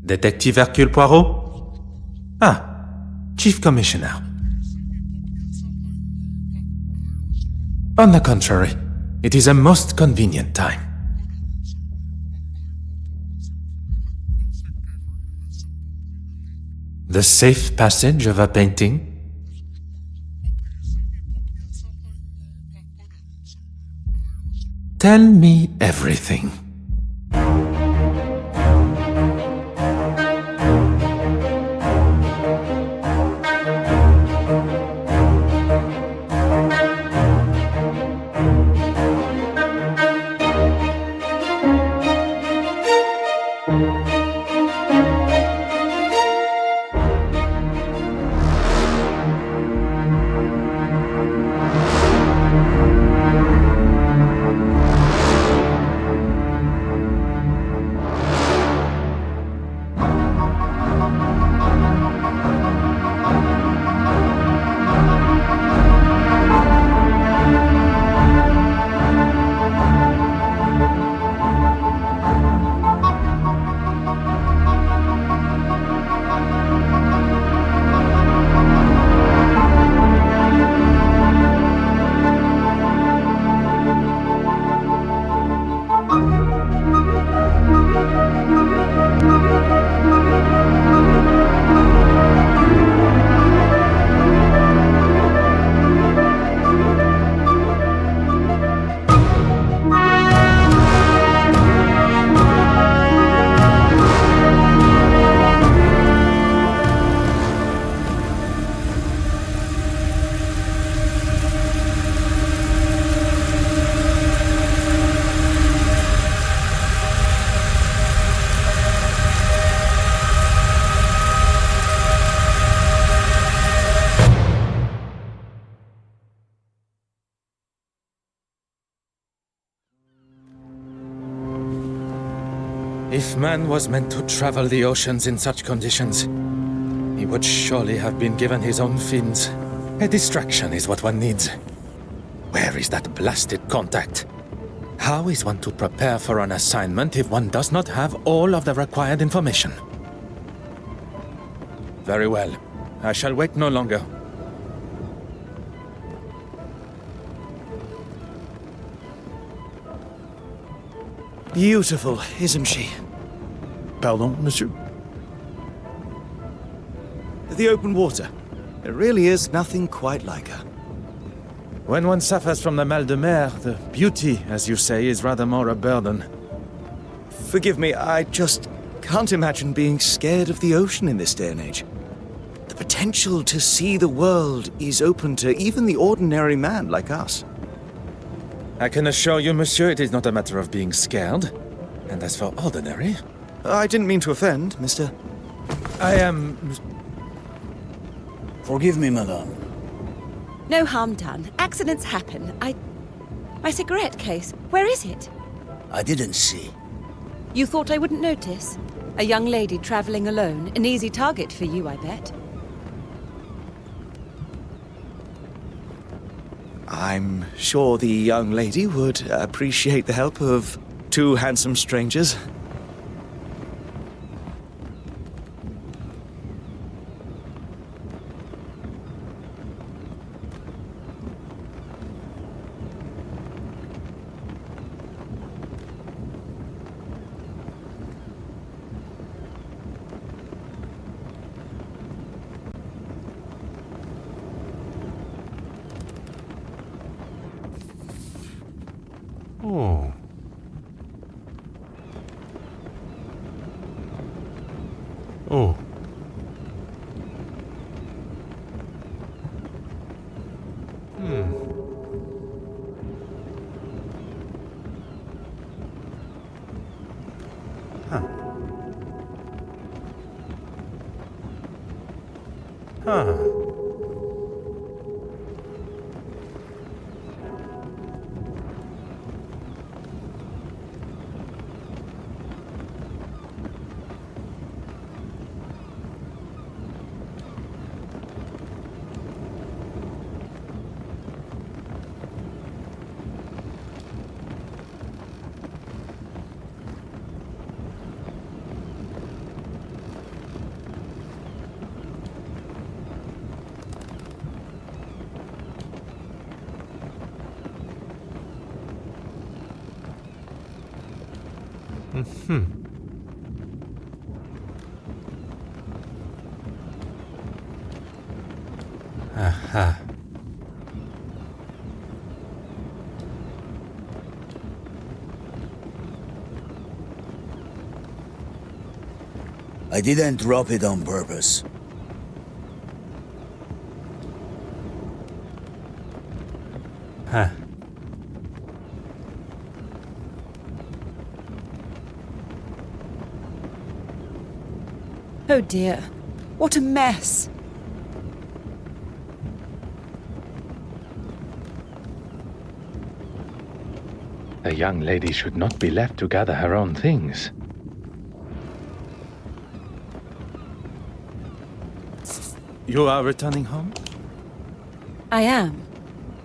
Detective Hercule Poirot? Ah, Chief Commissioner. On the contrary, it is a most convenient time. The safe passage of a painting? Tell me everything. If man was meant to travel the oceans in such conditions, he would surely have been given his own fins. A distraction is what one needs. Where is that blasted contact? How is one to prepare for an assignment if one does not have all of the required information? Very well. I shall wait no longer. Beautiful, isn't she? Pardon, monsieur? The open water. There really is nothing quite like her. When one suffers from the mal de mer, the beauty, as you say, is rather more a burden. Forgive me, I just can't imagine being scared of the ocean in this day and age. The potential to see the world is open to even the ordinary man like us. I can assure you, monsieur, it is not a matter of being scared. And as for ordinary... I didn't mean to offend, mister. I am... Forgive me, madame. No harm done. Accidents happen. My cigarette case, where is it? I didn't see. You thought I wouldn't notice? A young lady traveling alone. An easy target for you, I bet. I'm sure the young lady would appreciate the help of two handsome strangers. Oh. Oh. Huh. Huh. Aha. I didn't drop it on purpose. Huh. Oh dear. What a mess. A young lady should not be left to gather her own things. You are returning home? I am.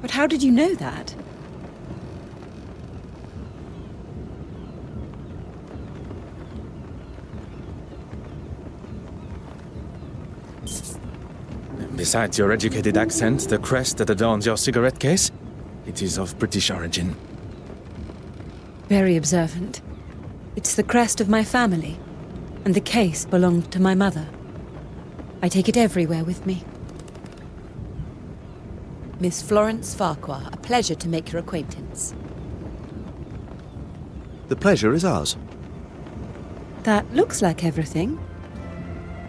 But how did you know that? Besides your educated accent, the crest that adorns your cigarette case, it is of British origin. Very observant. It's the crest of my family, and the case belonged to my mother. I take it everywhere with me. Miss Florence Farquhar, a pleasure to make your acquaintance. The pleasure is ours. That looks like everything.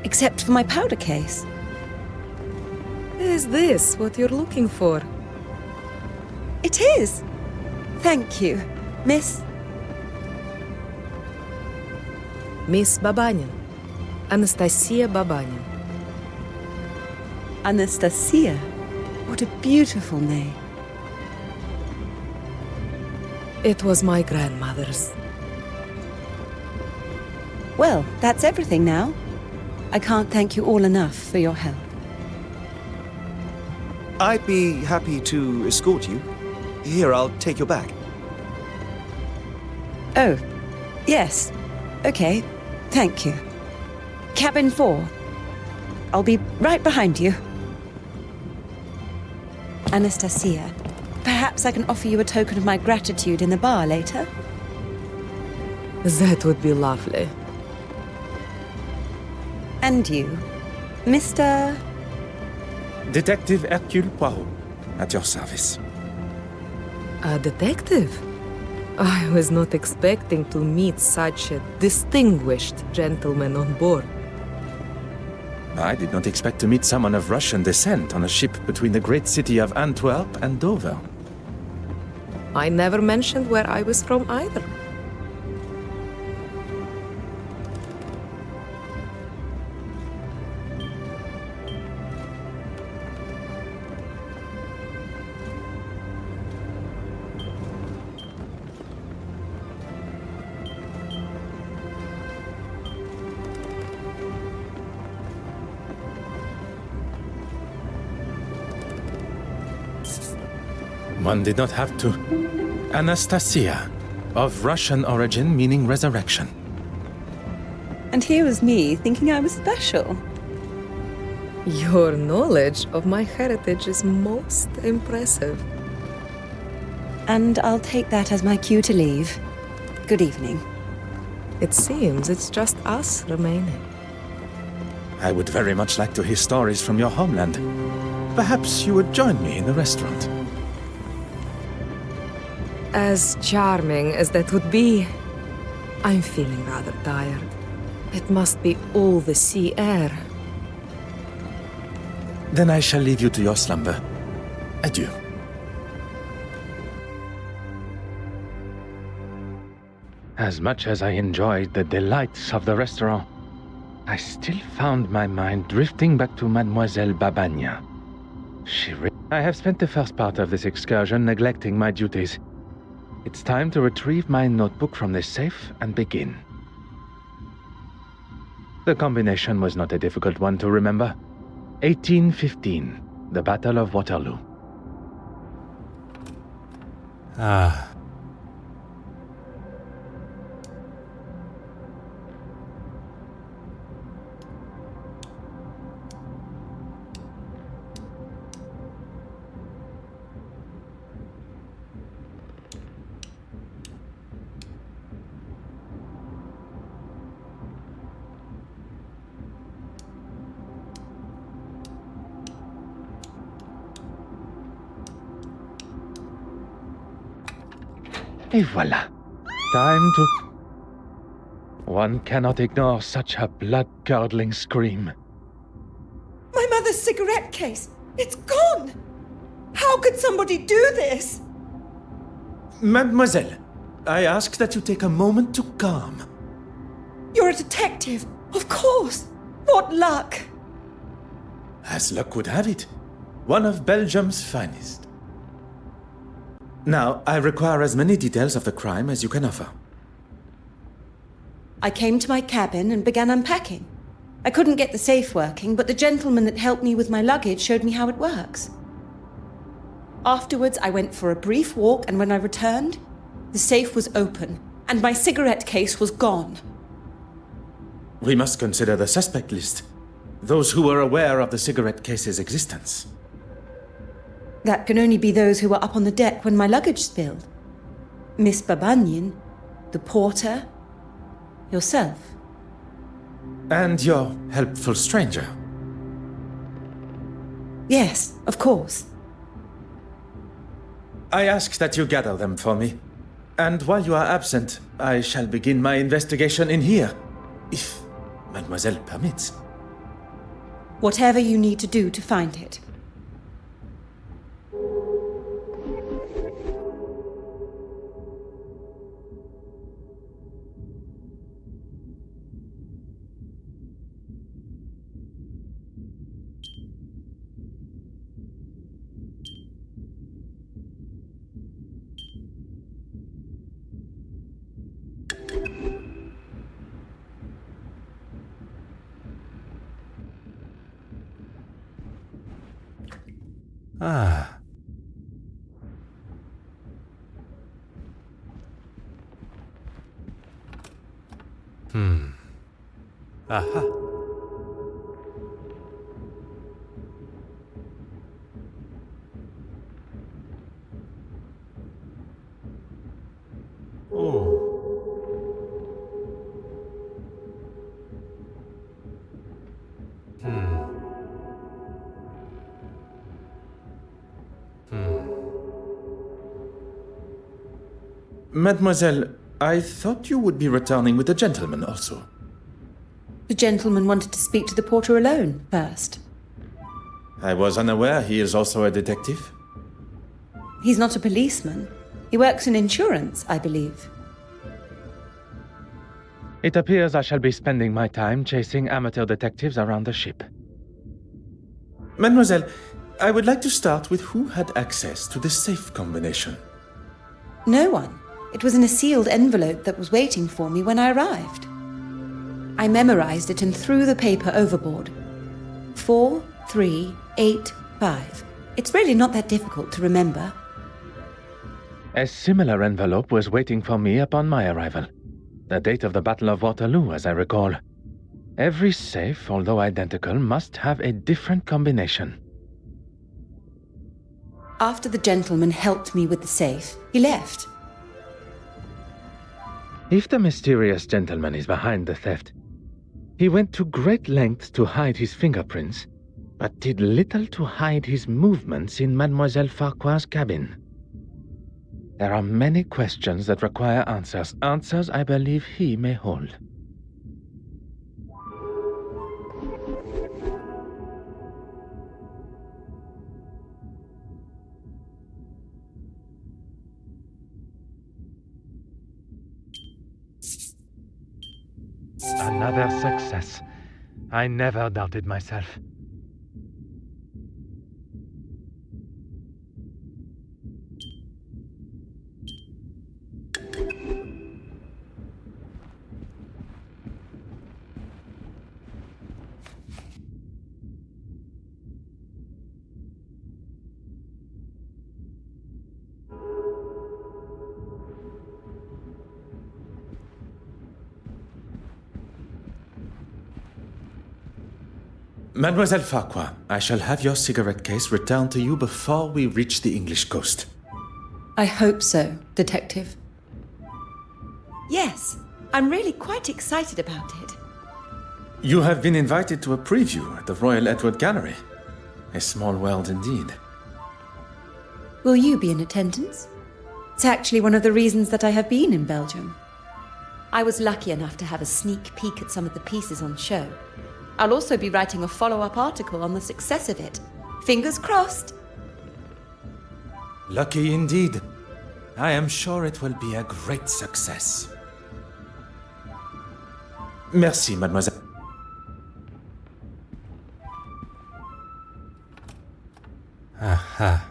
Except for my powder case. Is this what you're looking for? It is! Thank you, Miss... Miss Babanin. Anastasia Babanin. Anastasia. What a beautiful name. It was my grandmother's. Well, that's everything now. I can't thank you all enough for your help. I'd be happy to escort you. Here, I'll take your bag. Oh, yes. Okay, thank you. Cabin 4. I'll be right behind you. Anastasia, perhaps I can offer you a token of my gratitude in the bar later? That would be lovely. And you, Mr... Detective Hercule Poirot, at your service. A detective? I was not expecting to meet such a distinguished gentleman on board. I did not expect to meet someone of Russian descent on a ship between the great city of Antwerp and Dover. I never mentioned where I was from either. One did not have to. Anastasia, of Russian origin meaning resurrection. And here was me thinking I was special. Your knowledge of my heritage is most impressive. And I'll take that as my cue to leave. Good evening. It seems it's just us remaining. I would very much like to hear stories from your homeland. Perhaps you would join me in the restaurant. As charming as that would be, I'm feeling rather tired. It must be all the sea air. Then I shall leave you to your slumber. Adieu. As much as I enjoyed the delights of the restaurant, I still found my mind drifting back to Mademoiselle Babagna. I have spent the first part of this excursion neglecting my duties. It's time to retrieve my notebook from the safe and begin. The combination was not a difficult one to remember. 1815, the Battle of Waterloo. Ah. Et voila. Time to... One cannot ignore such a blood-curdling scream. My mother's cigarette case! It's gone! How could somebody do this? Mademoiselle, I ask that you take a moment to calm. You're a detective, of course! What luck! As luck would have it, one of Belgium's finest. Now, I require as many details of the crime as you can offer. I came to my cabin and began unpacking. I couldn't get the safe working, but the gentleman that helped me with my luggage showed me how it works. Afterwards, I went for a brief walk, and when I returned, the safe was open, and my cigarette case was gone. We must consider the suspect list. Those who were aware of the cigarette case's existence. That can only be those who were up on the deck when my luggage spilled. Miss Babanyan, the porter, yourself. And your helpful stranger. Yes, of course. I ask that you gather them for me. And while you are absent, I shall begin my investigation in here, if Mademoiselle permits. Whatever you need to do to find it. Ah. Aha. Oh. Mademoiselle, I thought you would be returning with the gentleman also. The gentleman wanted to speak to the porter alone first. I was unaware he is also a detective. He's not a policeman. He works in insurance, I believe. It appears I shall be spending my time chasing amateur detectives around the ship. Mademoiselle, I would like to start with who had access to the safe combination. No one. It was in a sealed envelope that was waiting for me when I arrived. I memorized it and threw the paper overboard. 4385. It's really not that difficult to remember. A similar envelope was waiting for me upon my arrival. The date of the Battle of Waterloo, as I recall. Every safe, although identical, must have a different combination. After the gentleman helped me with the safe, he left. If the mysterious gentleman is behind the theft, he went to great lengths to hide his fingerprints, but did little to hide his movements in Mademoiselle Farquhar's cabin. There are many questions that require answers, answers I believe he may hold. Another success. I never doubted myself. Mademoiselle Farquhar, I shall have your cigarette case returned to you before we reach the English coast. I hope so, Detective. Yes, I'm really quite excited about it. You have been invited to a preview at the Royal Edward Gallery. A small world indeed. Will you be in attendance? It's actually one of the reasons that I have been in Belgium. I was lucky enough to have a sneak peek at some of the pieces on show. I'll also be writing a follow-up article on the success of it. Fingers crossed. Lucky indeed. I am sure it will be a great success. Merci, mademoiselle. Aha.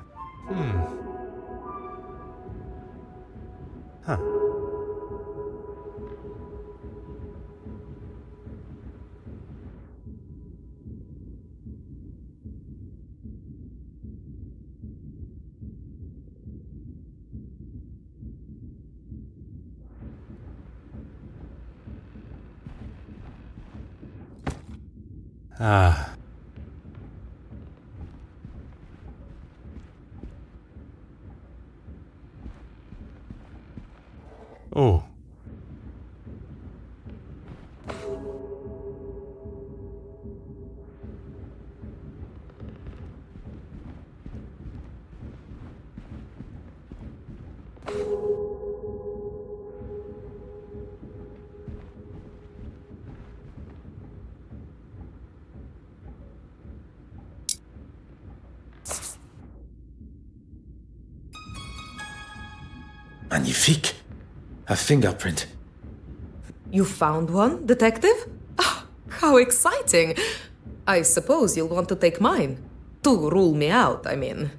Huh. Ah. Oh. Magnifique. A fingerprint. You found one, detective? Ah, how exciting! I suppose you'll want to take mine. To rule me out, I mean.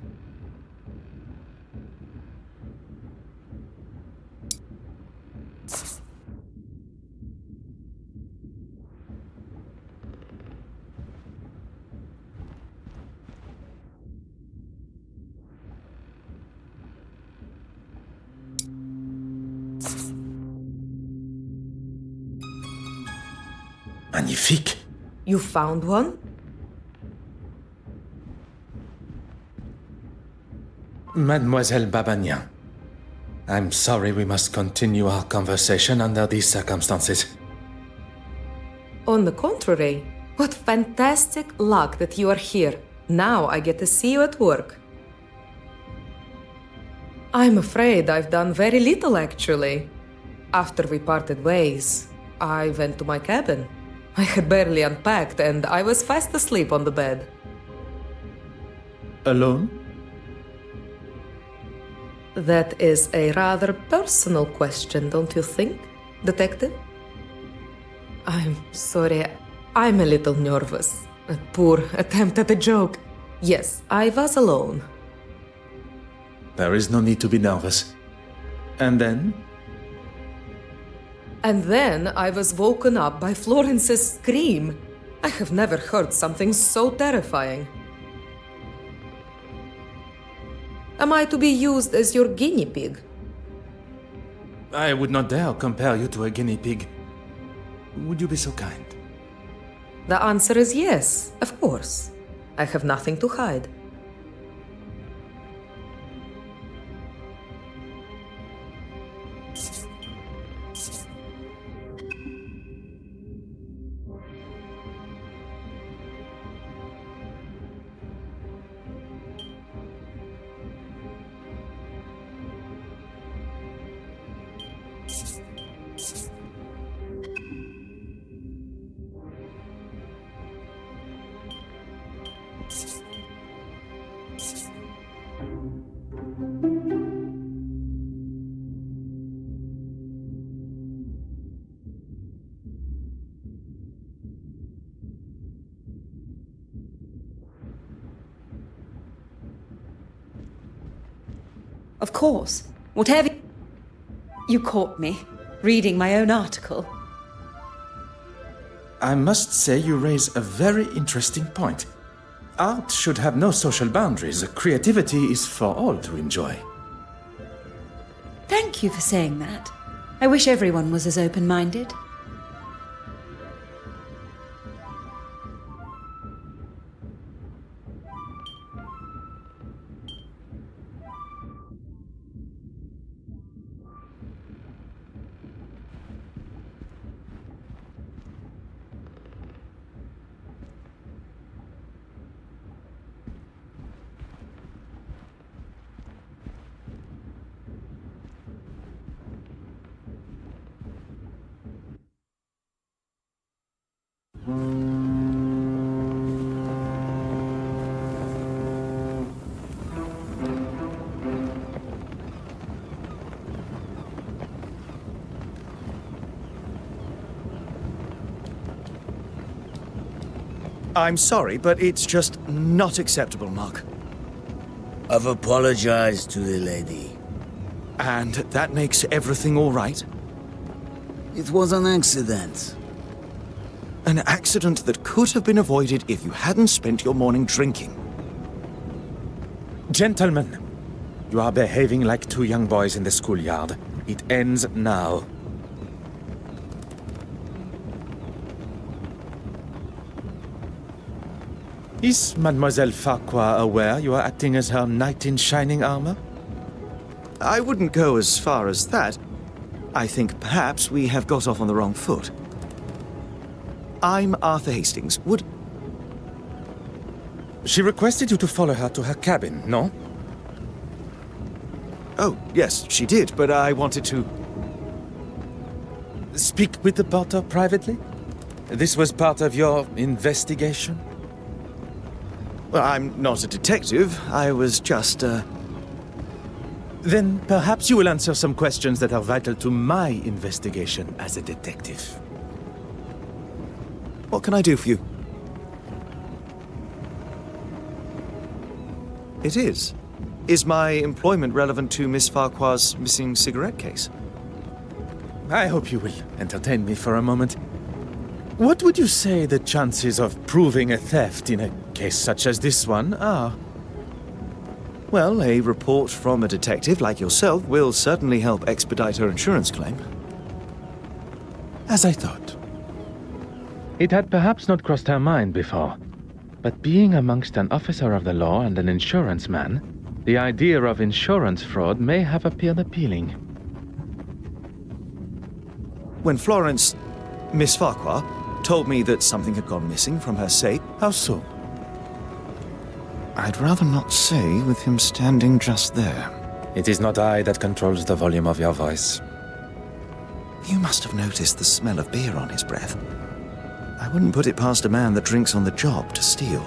Magnifique. You found one? Mademoiselle Babagnan, I'm sorry we must continue our conversation under these circumstances. On the contrary, what fantastic luck that you are here. Now I get to see you at work. I'm afraid I've done very little, actually. After we parted ways, I went to my cabin. I had barely unpacked and I was fast asleep on the bed. Alone? That is a rather personal question, don't you think, detective? I'm sorry, I'm a little nervous. A poor attempt at a joke. Yes, I was alone. There is no need to be nervous. And then? And then I was woken up by Florence's scream. I have never heard something so terrifying. Am I to be used as your guinea pig? I would not dare compare you to a guinea pig. Would you be so kind? The answer is yes, of course. I have nothing to hide. Of course. Whatever. You caught me, reading my own article. I must say you raise a very interesting point. Art should have no social boundaries. Creativity is for all to enjoy. Thank you for saying that. I wish everyone was as open-minded. I'm sorry, but it's just not acceptable, Mark. I've apologized to the lady. And that makes everything all right? It was an accident. An accident that could have been avoided if you hadn't spent your morning drinking. Gentlemen, you are behaving like two young boys in the schoolyard. It ends now. Is Mademoiselle Farquhar aware you are acting as her knight in shining armor? I wouldn't go as far as that. I think perhaps we have got off on the wrong foot. I'm Arthur Hastings. Would... She requested you to follow her to her cabin, no? Oh, yes, she did, but I wanted to... Speak with the porter privately? This was part of your investigation? Well, I'm not a detective. I was just, Then perhaps you will answer some questions that are vital to my investigation as a detective. What can I do for you? It is. Is my employment relevant to Miss Farquhar's missing cigarette case? I hope you will entertain me for a moment. What would you say the chances of proving a theft in a case such as this one are? Well, a report from a detective like yourself will certainly help expedite her insurance claim. As I thought. It had perhaps not crossed her mind before, but being amongst an officer of the law and an insurance man, the idea of insurance fraud may have appeared appealing. When Florence, Miss Farquhar, told me that something had gone missing from her safe... How so? I'd rather not say with him standing just there. It is not I that controls the volume of your voice. You must have noticed the smell of beer on his breath. I wouldn't put it past a man that drinks on the job to steal.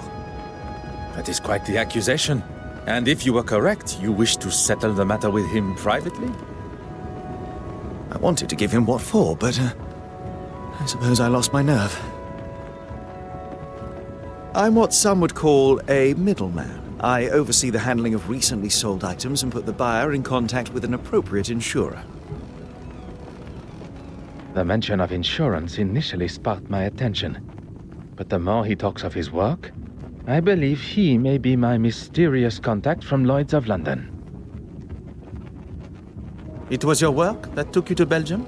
That is quite the accusation. And if you were correct, you wish to settle the matter with him privately? I wanted to give him what for, but I suppose I lost my nerve. I'm what some would call a middleman. I oversee the handling of recently sold items and put the buyer in contact with an appropriate insurer. The mention of insurance initially sparked my attention. But the more he talks of his work, I believe he may be my mysterious contact from Lloyd's of London. It was your work that took you to Belgium?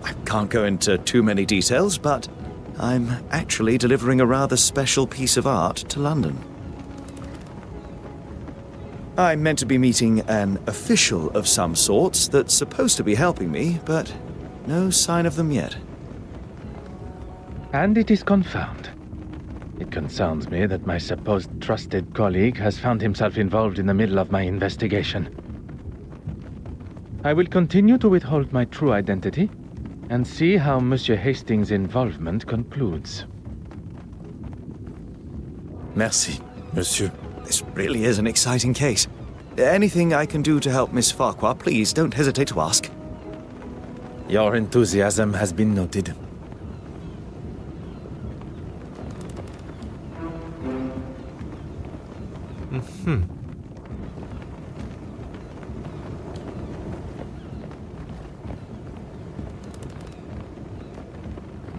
I can't go into too many details, but I'm actually delivering a rather special piece of art to London. I'm meant to be meeting an official of some sorts that's supposed to be helping me, but no sign of them yet. And it is confirmed. It concerns me that my supposed trusted colleague has found himself involved in the middle of my investigation. I will continue to withhold my true identity and see how Monsieur Hastings' involvement concludes. Merci, monsieur. This really is an exciting case. Anything I can do to help Miss Farquhar, please don't hesitate to ask. Your enthusiasm has been noted.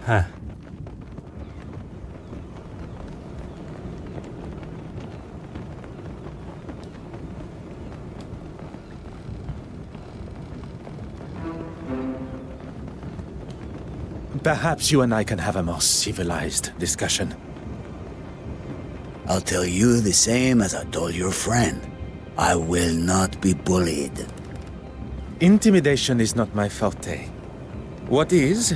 Huh. Perhaps you and I can have a more civilized discussion. I'll tell you the same as I told your friend. I will not be bullied. Intimidation is not my forte. What is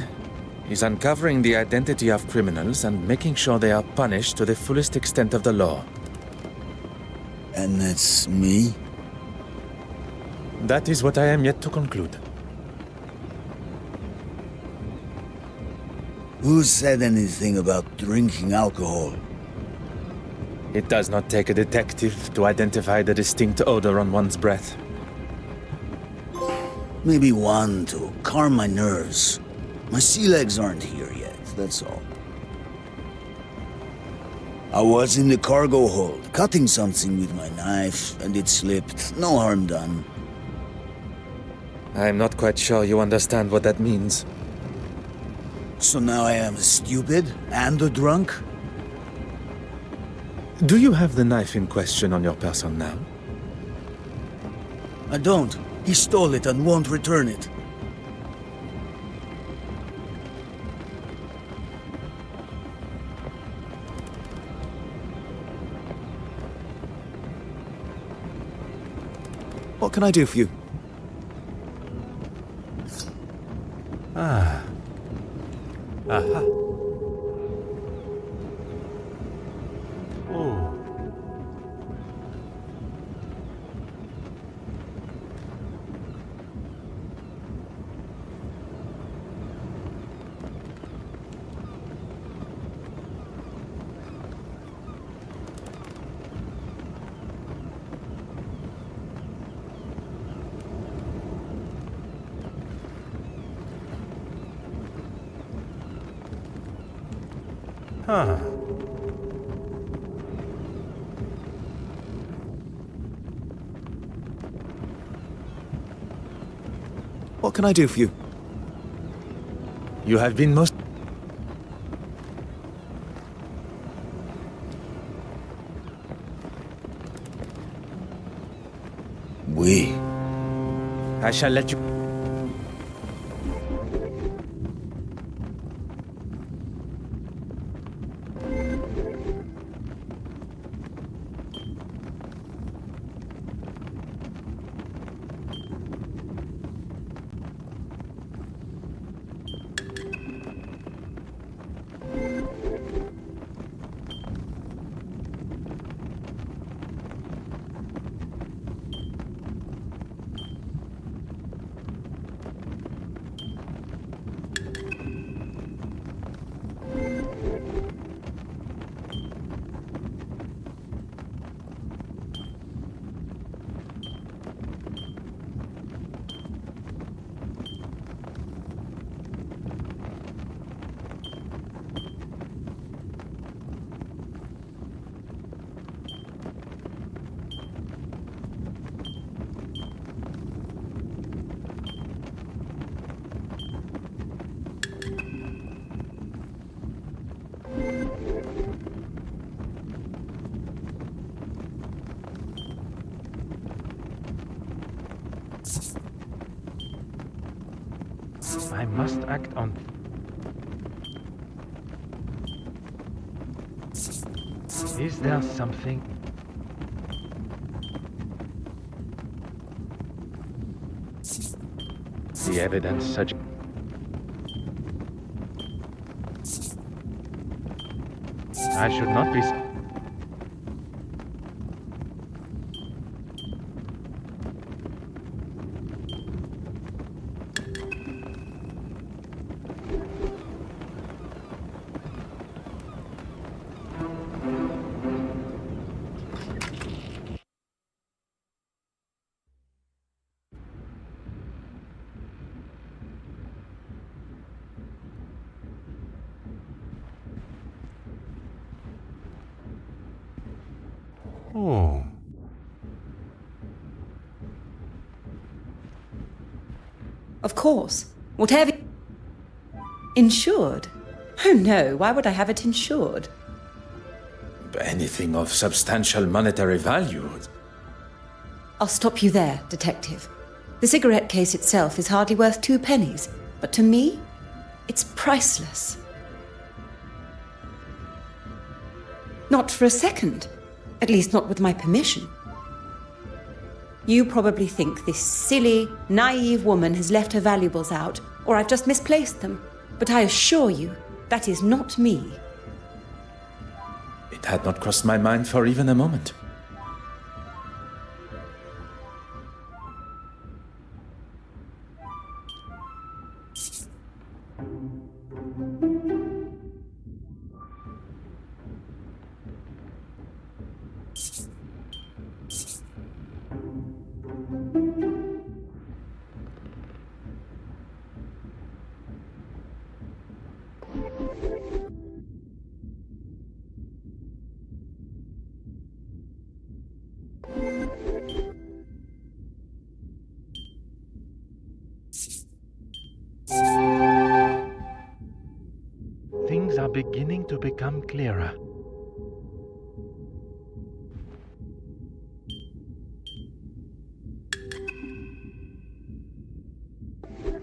uncovering the identity of criminals and making sure they are punished to the fullest extent of the law. And that's me? That is what I am yet to conclude. Who said anything about drinking alcohol? It does not take a detective to identify the distinct odor on one's breath. Maybe one to calm my nerves. My sea legs aren't here yet, that's all. I was in the cargo hold, cutting something with my knife, and it slipped. No harm done. I'm not quite sure you understand what that means. So now I am stupid and a drunk? Do you have the knife in question on your person now? I don't. He stole it and won't return it. What can I do for you? Aha. Oh. Huh. What can I do for you? You have been most... We. I shall let you... I must act on... Is there something... The evidence such... I should not be... Oh. Of course. Whatever... Insured? Oh no, why would I have it insured? Anything of substantial monetary value. I'll stop you there, Detective. The cigarette case itself is hardly worth 2 pennies, but to me, it's priceless. Not for a second. At least not with my permission. You probably think this silly, naive woman has left her valuables out, or I've just misplaced them. But I assure you, that is not me. It had not crossed my mind for even a moment. are beginning to become clearer.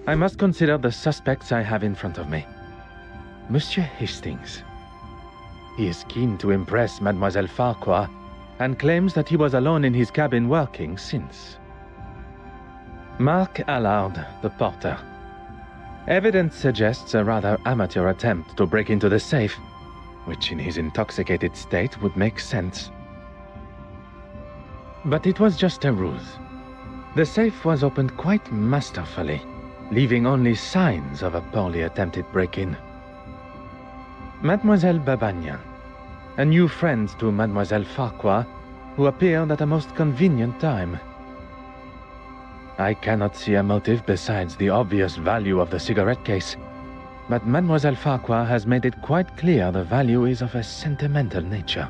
I must consider the suspects I have in front of me. Monsieur Hastings. He is keen to impress Mademoiselle Farquhar and claims that he was alone in his cabin working since. Mark Allard, the porter. Evidence suggests a rather amateur attempt to break into the safe, which in his intoxicated state would make sense. But it was just a ruse. The safe was opened quite masterfully, leaving only signs of a poorly attempted break-in. Mademoiselle Babagnan, a new friend to Mademoiselle Farquhar, who appeared at a most convenient time. I cannot see a motive besides the obvious value of the cigarette case, but Mademoiselle Farquhar has made it quite clear the value is of a sentimental nature.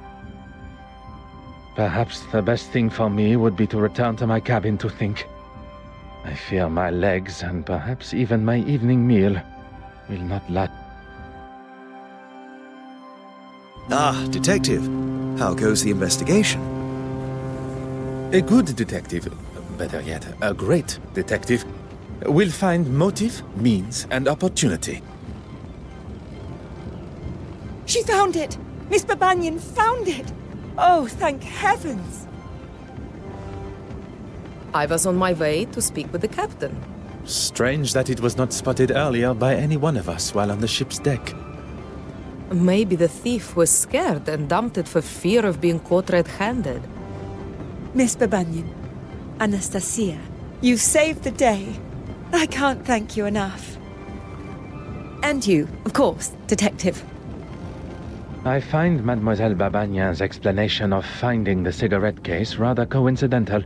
Perhaps the best thing for me would be to return to my cabin to think. I fear my legs and perhaps even my evening meal will not last. Ah, detective. How goes the investigation? A good detective, better yet, a great detective, will find motive, means, and opportunity. She found it! Miss Babagnan found it! Oh, thank heavens! I was on my way to speak with the captain. Strange that it was not spotted earlier by any one of us while on the ship's deck. Maybe the thief was scared and dumped it for fear of being caught red-handed. Miss Babagnan, Anastasia, you saved the day. I can't thank you enough. And you, of course, Detective. I find Mademoiselle Babagnan's explanation of finding the cigarette case rather coincidental.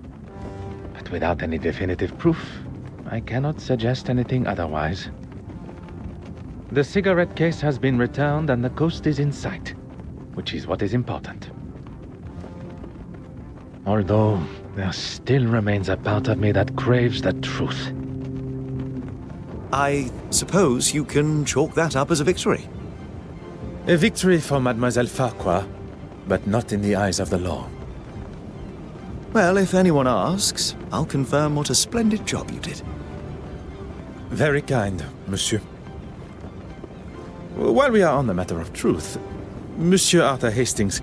But without any definitive proof, I cannot suggest anything otherwise. The cigarette case has been returned and the coast is in sight, which is what is important. Although, there still remains a part of me that craves the truth. I suppose you can chalk that up as a victory. A victory for Mademoiselle Farquhar, but not in the eyes of the law. Well, if anyone asks, I'll confirm what a splendid job you did. Very kind, monsieur. While we are on the matter of truth, Monsieur Arthur Hastings,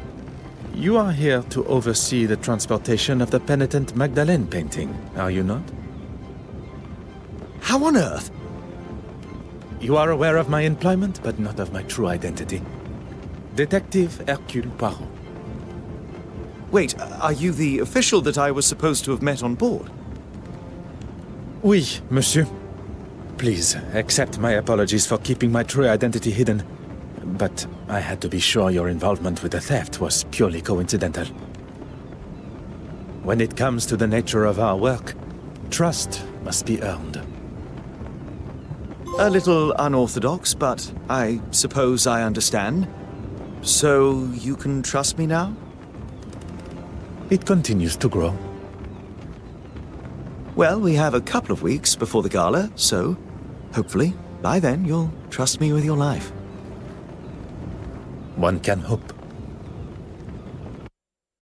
you are here to oversee the transportation of the penitent Magdalene painting, are you not? How on earth? You are aware of my employment, but not of my true identity. Detective Hercule Poirot. Wait, are you the official that I was supposed to have met on board? Oui, monsieur. Please, accept my apologies for keeping my true identity hidden. But I had to be sure your involvement with the theft was purely coincidental. When it comes to the nature of our work, trust must be earned. A little unorthodox, but I suppose I understand. So you can trust me now? It continues to grow. Well, we have a couple of weeks before the gala, so hopefully by then you'll trust me with your life. One can hope.